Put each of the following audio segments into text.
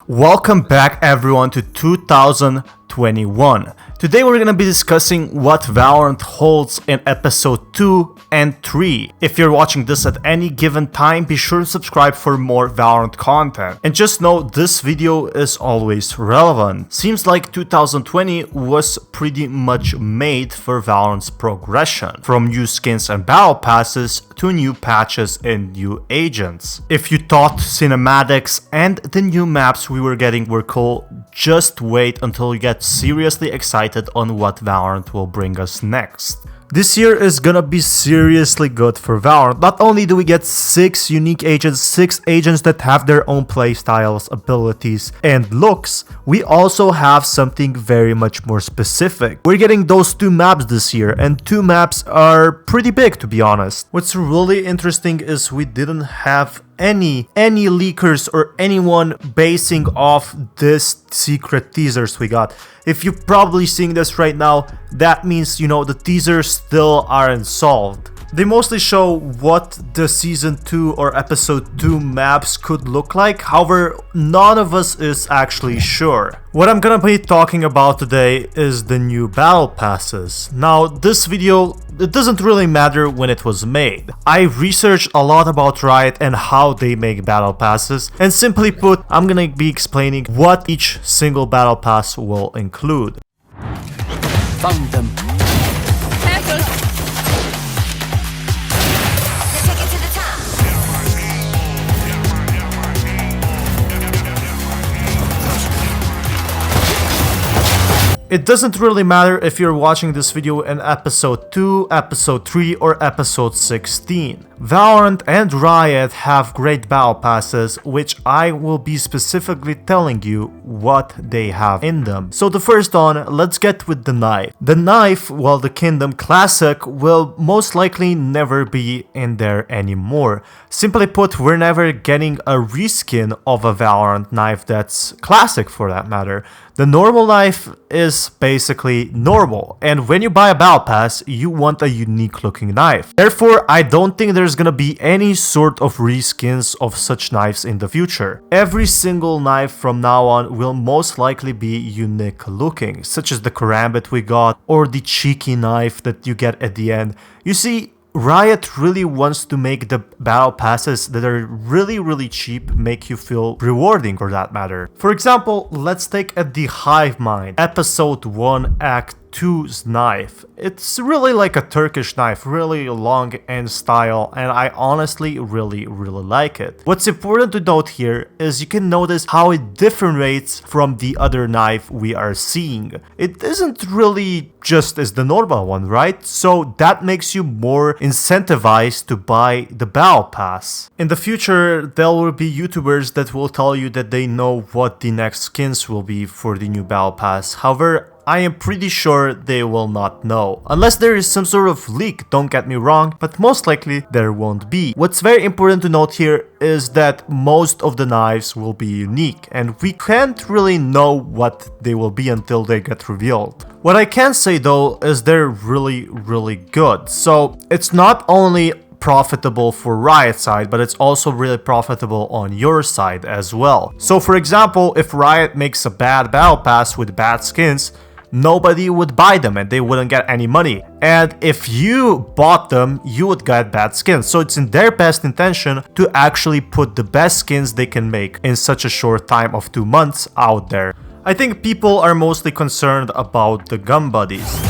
Welcome back everyone to 2021. Today we're gonna be discussing what Valorant holds in episode 2 and 3. If you're watching this at any given time, be sure to subscribe for more Valorant content. And just know this video is always relevant. Seems like 2020 was pretty much made for Valorant's progression, from new skins and battle passes to new patches and new agents. If you thought cinematics and the new maps we were getting were cool, just wait until you get seriously excited on what Valorant will bring us next. This year is gonna be seriously good for Valorant. Not only do we get 6 unique agents, 6 agents that have their own playstyles, abilities, and looks, we also have something very much more specific. We're getting those 2 maps this year, and 2 maps are pretty big, to be honest. What's really interesting is we didn't have any leakers or anyone basing off this secret teasers we got. If you're probably seeing this right now, that means, the teasers still aren't solved. They mostly show what the season 2 or episode 2 maps could look like, however, none of us is actually sure. What I'm gonna be talking about today is the new battle passes. Now, this video, it doesn't really matter when it was made. I researched a lot about Riot and how they make battle passes, and simply put, I'm gonna be explaining what each single battle pass will include. Found them. It doesn't really matter if you're watching this video in episode 2, episode 3, or episode 16. Valorant and Riot have great battle passes, which I will be specifically telling you what they have in them. So the first one, let's get with the knife. The knife, well, the Kingdom Classic, will most likely never be in there anymore. Simply put, we're never getting a reskin of a Valorant knife that's classic for that matter. The normal knife is basically normal, and when you buy a battle pass, you want a unique looking knife. Therefore, I don't think there's gonna be any sort of reskins of such knives in the future. Every single knife from now on will most likely be unique looking, such as the karambit we got, or the cheeky knife that you get at the end. You see, Riot really wants to make the battle passes that are really cheap make you feel rewarding for that matter. For example, let's take the Hive Mind Episode 1 Act 2's knife. It's really like a Turkish knife, really long in style, and I honestly really like it. What's important to note here is you can notice how it differentiates from the other knife we are seeing. It isn't really just as the normal one, right? So that makes you more incentivized to buy the battle pass. In the future, there will be YouTubers that will tell you that they know what the next skins will be for the new battle pass. However, I am pretty sure they will not know. Unless there is some sort of leak, don't get me wrong, but most likely there won't be. What's very important to note here is that most of the knives will be unique, and we can't really know what they will be until they get revealed. What I can say though is they're really good. So it's not only profitable for Riot side, but it's also really profitable on your side as well. So for example, if Riot makes a bad battle pass with bad skins, nobody would buy them and they wouldn't get any money. And if you bought them, you would get bad skins. So it's in their best intention to actually put the best skins they can make in such a short time of 2 months out there. I think people are mostly concerned about the gun buddies.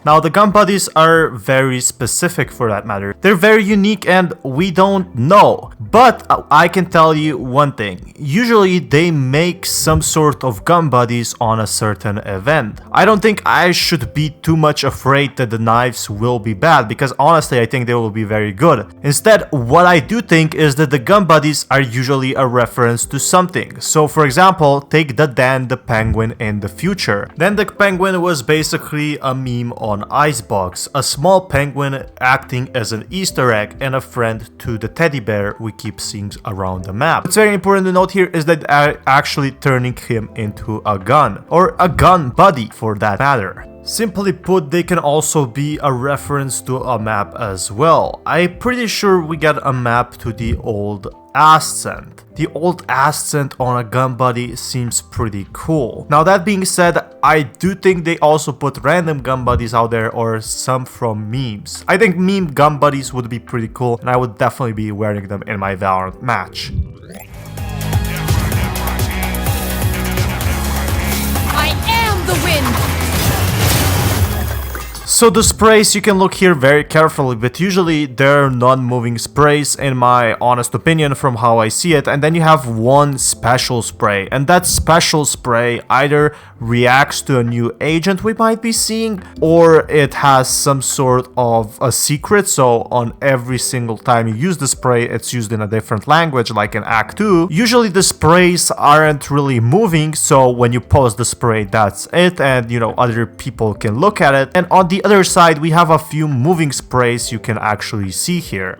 Now, the gun buddies are very specific for that matter. They're very unique and we don't know. But I can tell you one thing. Usually they make some sort of gun buddies on a certain event. I don't think I should be too much afraid that the knives will be bad, because honestly I think they will be very good. Instead, what I do think is that the gun buddies are usually a reference to something. So for example, take the Dan the Penguin in the future. Dan the Penguin was basically a meme on Icebox, a small penguin acting as an Easter egg and a friend to the teddy bear we keep seeing around the map. What's very important to note here is that I'm actually turning him into a gun, or a gun buddy for that matter. Simply put, they can also be a reference to a map as well. I'm pretty sure we get a map to the old Ascent. The old Ascent on a gun buddy seems pretty cool. Now that being said, I do think they also put random gun buddies out there or some from memes. I think meme gun buddies would be pretty cool and I would definitely be wearing them in my Valorant match. I am the wind! So the sprays, you can look here very carefully, but usually they're non-moving sprays in my honest opinion from how I see it, and then you have one special spray, and that special spray either reacts to a new agent we might be seeing, or it has some sort of a secret, so on every single time you use the spray, it's used in a different language, like in Act 2. Usually the sprays aren't really moving, so when you pause the spray, that's it, and you know, other people can look at it, and on the other side, we have a few moving sprays you can actually see here.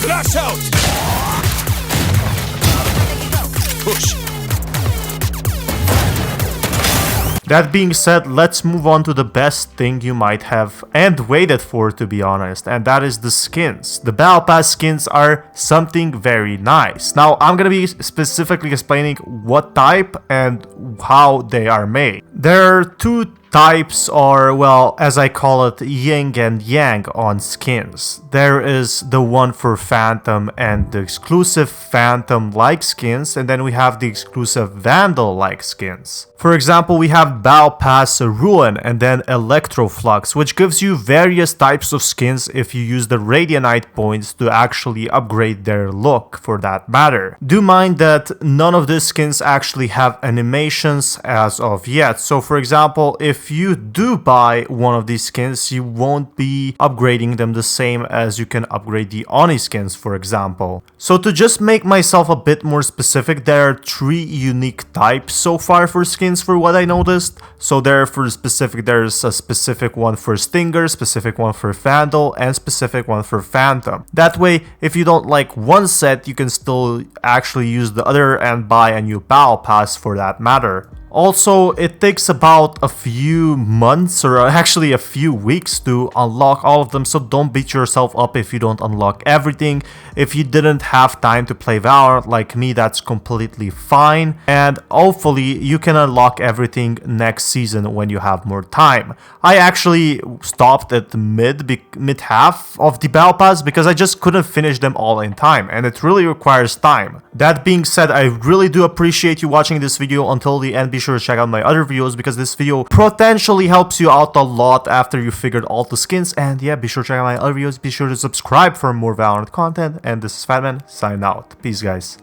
Flash out! Push! That being said, let's move on to the best thing you might have and waited for, to be honest, and that is the skins. The Battle Pass skins are something very nice. Now, I'm gonna be specifically explaining what type and how they are made. There are two types, or well, as I call it, yin and yang on skins. There is the one for Phantom and the exclusive Phantom-like skins, and then we have the exclusive Vandal-like skins. For example, we have Battle Pass Ruin and then Electroflux, which gives you various types of skins if you use the Radianite points to actually upgrade their look, for that matter. Do mind that none of these skins actually have animations as of yet, so for example, if you do buy one of these skins, you won't be upgrading them the same as you can upgrade the Oni skins, for example. So to just make myself a bit more specific, there are 3 unique types so far for skins for what I noticed. So there's a specific one for Stinger, specific one for Vandal, and specific one for Phantom. That way, if you don't like one set, you can still actually use the other and buy a new Battle Pass for that matter. Also, it takes about a few months or actually a few weeks to unlock all of them, so don't beat yourself up if you don't unlock everything. If you didn't have time to play Valorant like me, that's completely fine, and hopefully you can unlock everything next season when you have more time. I actually stopped at the mid half of the Battle Pass because I just couldn't finish them all in time, and it really requires time. That being said, I really do appreciate you watching this video until the end. Be sure to check out my other videos because this video potentially helps you out a lot after you figured all the skins. And yeah, be sure to check out my other videos. Be sure to subscribe for more Valorant content. And this is Fatman signing out. Peace, guys.